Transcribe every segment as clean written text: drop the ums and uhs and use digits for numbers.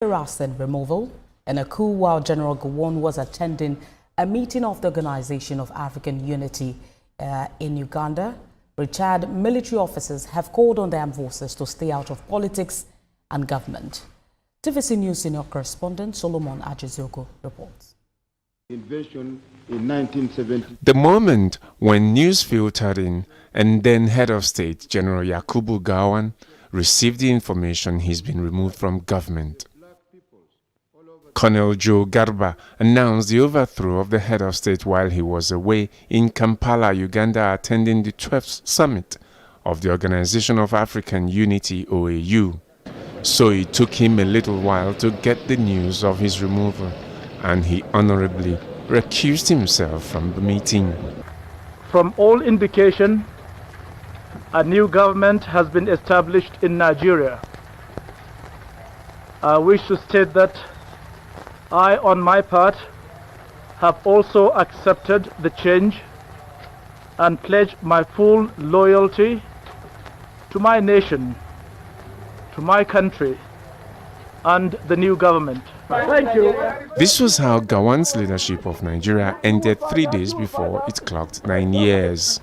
harassing removal and a coup while General Gowon was attending a meeting of the Organization of African Unity in Uganda. Retired military officers have called on the armed forces to stay out of politics and government. TVC News senior correspondent Solomon Ajizogo reports. Invasion in 1970. The moment when news filtered in and then head of state General Yakubu Gowon received the information he's been removed from government. Colonel Joe Garba announced the overthrow of the head of state while he was away in Kampala, Uganda, attending the 12th summit of the Organization of African Unity, OAU. So it took him a little while to get the news of his removal, and he honorably recused himself from the meeting. From all indication, a new government has been established in Nigeria. I wish to state that I, on my part, have also accepted the change and pledged my full loyalty to my nation, to my country, and the new government. Thank you. This was how Gowon's leadership of Nigeria ended 3 days before it clocked 9 years.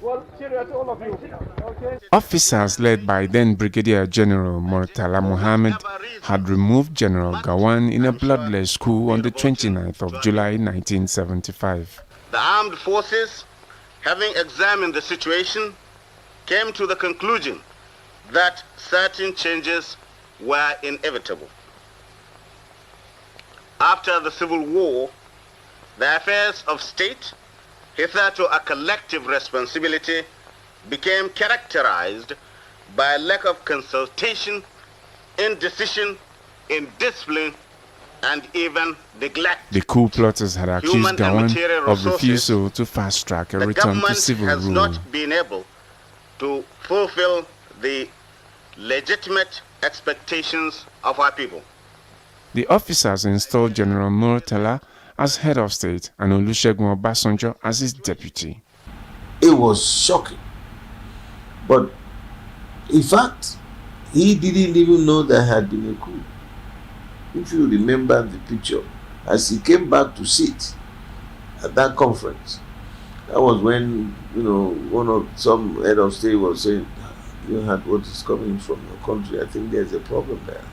Officers led by then Brigadier General Murtala Muhammad had removed General Gowon in a bloodless coup on the 29th of July 1975. The armed forces, having examined the situation, came to the conclusion that certain changes were inevitable. After the Civil War, the affairs of state, hitherto a collective responsibility, became characterized by a lack of consultation, indecision, indiscipline, and even neglect. The coup plotters had accused Gowon of refusal to fast-track a return to civil rule. The government has not been able to fulfill the legitimate expectations of our people. The officers installed General Murtala as head of state and Olusegun Obasanjo as his deputy. It was shocking. But in fact, he didn't even know there had been a coup. If you remember the picture, as he came back to sit at that conference, that was when, some head of state was saying, you heard what is coming from your country, I think there's a problem there.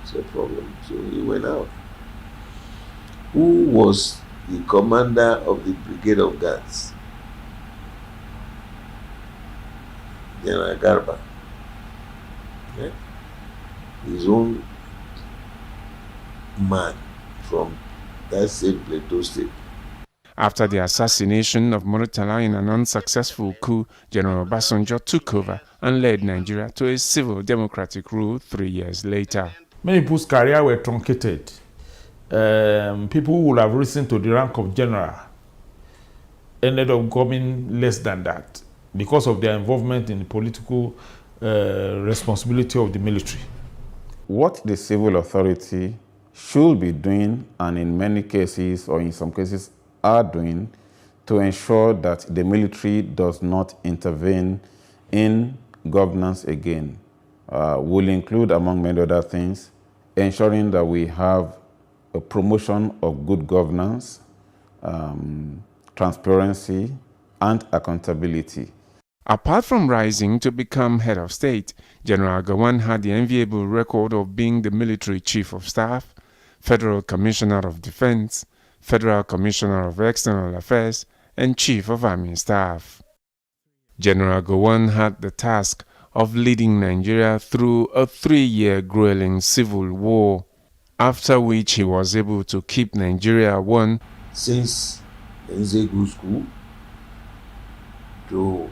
It's a problem. So he went out. Who was the commander of the Brigade of Guards? General Garba. Okay? His own man from that same Plateau State. After the assassination of Murtala in an unsuccessful coup, General Obasanjo took over and led Nigeria to a civil democratic rule 3 years later. Many people's careers were truncated. People who would have risen to the rank of general ended up coming less than that because of their involvement in the political responsibility of the military. What the civil authority should be doing, and in many cases, or in some cases, are doing, to ensure that the military does not intervene in governance again, will include, among many other things, ensuring that we have a promotion of good governance, transparency, and accountability. Apart from rising to become head of state, General Gowon had the enviable record of being the military chief of staff, Federal Commissioner of Defense, Federal Commissioner of External Affairs, and Chief of Army Staff. General Gowon had the task of leading Nigeria through a 3-year grueling civil war, after which he was able to keep Nigeria one. Since the Nzegu's coup to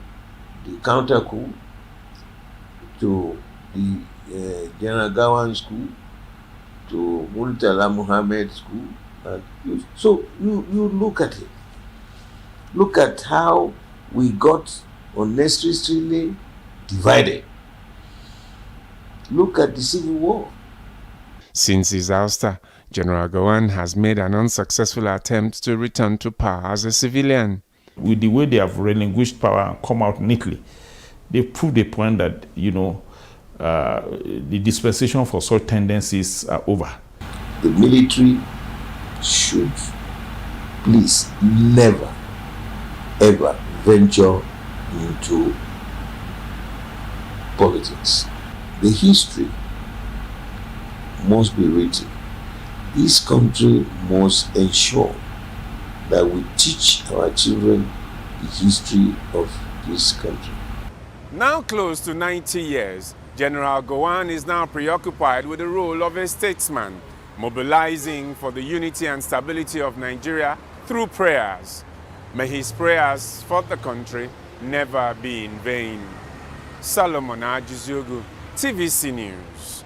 the counter coup to the General Gowon's coup to Murtala Muhammad's coup. So you look at it. Look at how we got unnecessarily divided. Look at the Civil War. Since his ouster, General Gowon has made an unsuccessful attempt to return to power as a civilian. With the way they have relinquished power and come out neatly, they proved the point that, the dispensation for such tendencies are over. the military should please never ever venture into politics. The history must be written. This country must ensure that we teach our children the history of this country. Now close to 90 years, General Gowon is now preoccupied with the role of a statesman, mobilizing for the unity and stability of Nigeria through prayers. May his prayers for the country never be in vain. Solomon Ajiziogu, TVC News.